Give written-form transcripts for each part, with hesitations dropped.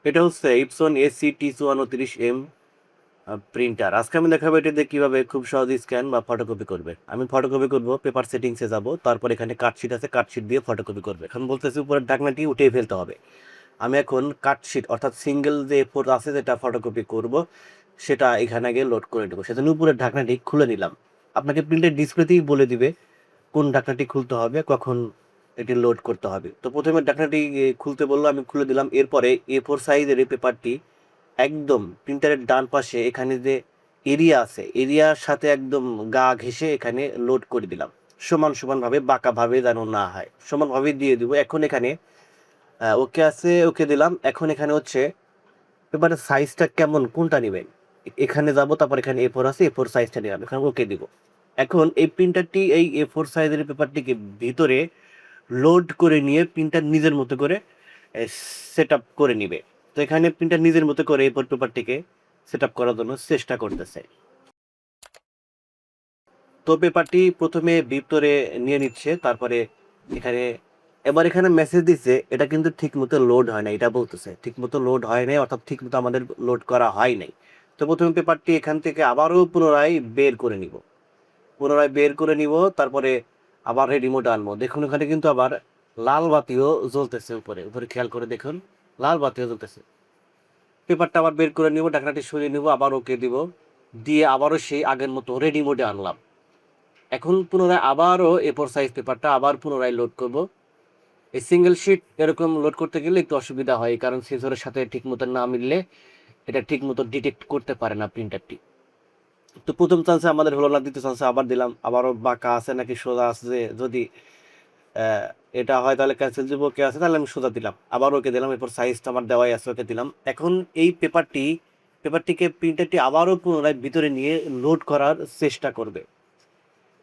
এটা হচ্ছে Epson AC-T231M printer. আজকে আমি দেখাবো এটা দিয়ে কীভাবে খুব সহজে স্ক্যান বা ফটোকপি করবে। আমি ফটোকপি করব, পেপার সেটিংসে যাব, তারপর এখানে কাটশিট আছে, কাটশিট দিয়ে ফটোকপি করবে। এখন বলতেছি উপরের ঢাকনাটি উঠিয়ে ফেলতে হবে। আমি এখন কাটশিট অর্থাৎ সিঙ্গেল যে এ4 আছে যেটা ফটোকপি করব সেটা এখানে গিয়ে লোড করে নেবো। সেজন্য উপরের ঢাকনাটি খুলে নিলাম। আপনাকে প্রিন্টের ডিসপ্লেতেই বলে দিবে কোন ঢাকনাটি খুলতে হবে, কখন এটি লোড করতে হবে। তো প্রথমে ঢাকনাটি খুলতে বললো, আমি খুলে দিলাম। এরপরে A4 সাইজের এই পেপারটি একদম প্রিন্টারের ডান পাশে এখানে যে এরিয়া আছে এরিয়ার সাথে একদম গা ঘেঁষে এখানে লোড করে দিলাম। সমান সমানভাবে, বাঁকাভাবে যেন না হয়, সমানভাবে দিয়ে দিব। এখন এখানে ওকে আছে, ওকে দিলাম। এখন এখানে হচ্ছে পেপারের সাইজটা কেমন, কোনটা নেবেন, এখানে যাব, তারপর এখানে A4 আছে, A4 সাইজটা নিলাম, এখানে ওকে দিব। এখন এই প্রিন্টারটি এই A4 সাইজের পেপারটিকে ভিতরে লোড করে নিয়ে প্রিন্টার নিজের মতো করে সেট আপ করে নিবে। তো এখানে প্রিন্টার নিজের মতো করে A4 পেপারটিকে সেট আপ করার জন্য চেষ্টা করতেছে। তো পেপারটি প্রথমে ভিতরে নিয়ে নিচ্ছে, তারপরে এখানে এখানে মেসেজ দিচ্ছে এটা কিন্তু ঠিক মতো লোড হয় না, এটা বলতেছে ঠিক মতো লোড হয় নাই, অর্থাৎ ঠিক মতো আমাদের লোড করা হয় নাই। তো প্রথমে পেপারটি এখান থেকে আবারও পুনরায় বের করে নিব, তারপরে আবার রেডি মোড আনবো। দেখুন এখানে কিন্তু আবার লাল বাতিও জ্বলতেছে, উপরে উপরে খেয়াল করে দেখুন লাল বাতিও জ্বলতেছে। পেপারটা আবার বের করে নিব, ঢাকনাটি সরিয়ে নিব, আবার ওকে দিব, দিয়ে আবারও সেই আগের মতো রেডি মোডে আনলাম। এখন পুনরায় আবারও A4 সাইজ পেপারটা আবার পুনরায় লোড করব। এই সিঙ্গেল শিট এরকম লোড করতে গেলে একটু অসুবিধা হয়, কারণ সেন্সরের সাথে ঠিক মতো না মিললে এটা ঠিক মতো ডিটেক্ট করতে পারে না প্রিন্টারটি। তো প্রথম চান্সে আমাদের হলো না, দ্বিতীয় চান্সে আবার দিলাম, আবারও বাঁকা আছে নাকি সোজা আছে, যদি এটা হয় তাহলে ক্যান্সেল দিব, ওকে আছে তাহলে আমি সোজা দিলাম, আবার ওকে দিলাম। এরপর সাইজটা আমার দেওয়াই আছে, ওকে দিলাম। এখন এই পেপারটিকে প্রিন্টারটি আবারও পুনরায় ভিতরে নিয়ে লোড করার চেষ্টা করবে।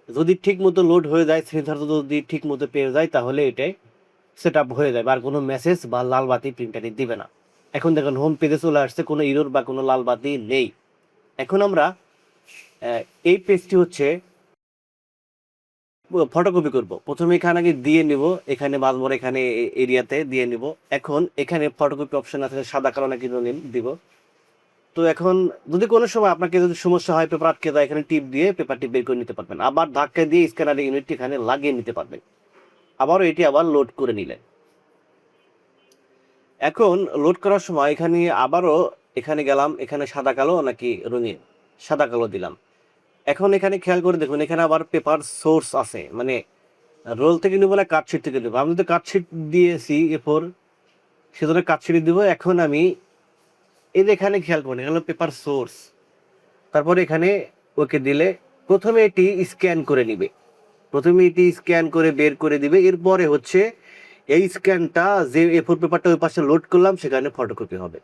যদি ঠিক মতো লোড হয়ে যায়, সেন্সর যদি ঠিক মতো পেয়ে যায়, তাহলে এটাই সেট আপ হয়ে যাবে, আর কোনো মেসেজ বা লাল বাতি প্রিন্টারটি দিবে না। এখন দেখুন হোম পেজে চলে আসছে, কোনো ইরোর বা কোনো লাল বাতি নেই। এখন আমরা এই পেজটি হচ্ছে ফটোকপি করব। প্রথমে এখানে আগে দিয়ে নিব, এখানে বাজবর এখানে এরিয়াতে দিয়ে নিব। এখন এখানে ফটোকপি অপশন আছে, সাদা কালো নাকি রঙিন দিব। তো এখন যদি কোনো সময় আপনাকে যদি সমস্যা হয়, পেপার আটকে যায়, এখানে টিপ দিয়ে পেপারটি বের করে নিতে পারবেন, আবার ধাক্কা দিয়ে স্ক্যানারের ইউনিটটি এখানে লাগিয়ে নিতে পারবেন। আবারও এটি আবার লোড করে নিলেন। এখন লোড করার সময় এখানে আবারও এখানে গেলাম, এখানে সাদা কালো নাকি রঙিন, সাদা কালো দিলাম। এখন এখানে খেয়াল করে দেখুন, এখানে আবার পেপার সোর্স আছে, মানে রোল থেকে নিব না কাটশিট থেকে নেবো। আমি তো কাটশিট দিয়েছি A4, সেজন্য কাটশিট দিব। এখন আমি এই যে এখানে খেয়াল করুন, এখানে পেপার সোর্স, তারপরে এখানে ওকে দিলে প্রথমে এটি স্ক্যান করে নিবে, প্রথমে এটি স্ক্যান করে বের করে দিবে। এরপরে হচ্ছে এই স্ক্যানটা যে A4 পেপারটা ওই পাশে লোড করলাম সেখানে ফটোকপি হবে।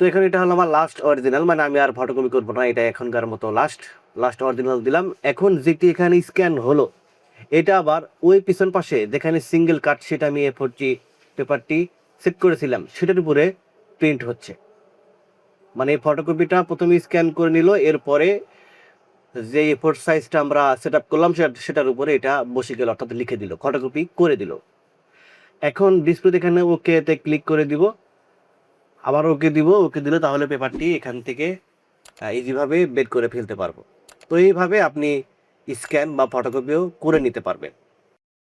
তো এখানে এটা হলো আমার লাস্ট অরিজিনাল, মানে আমি আর ফটোকপি করবো না, এটা এখনকার মতো লাস্ট অরিজিনাল দিলাম। এখন যেটি এখানে স্ক্যান হলো, এটা আবার ওই পিছন পাশে যেখানে সিঙ্গেল কাট সেটা আমি A4 পেপারটি সেট করেছিলাম সেটার উপরে প্রিন্ট হচ্ছে। মানে এই ফটোকপিটা প্রথমে স্ক্যান করে নিল, এরপরে যে A4 সাইজটা আমরা সেট আপ করলাম সেটার উপরে এটা বসে গেল, অর্থাৎ লিখে দিল, ফটোকপি করে দিল। এখন ডিসপ্লে এখানে ওকেতে ক্লিক করে দিব, আবার ওকে দিব, ওকে দিলে তাহলে পেপারটি এখান থেকে ইজিভাবে বের করে ফেলতে পারবো। তো এইভাবে আপনি স্ক্যান বা ফটোকপিও করে নিতে পারবেন।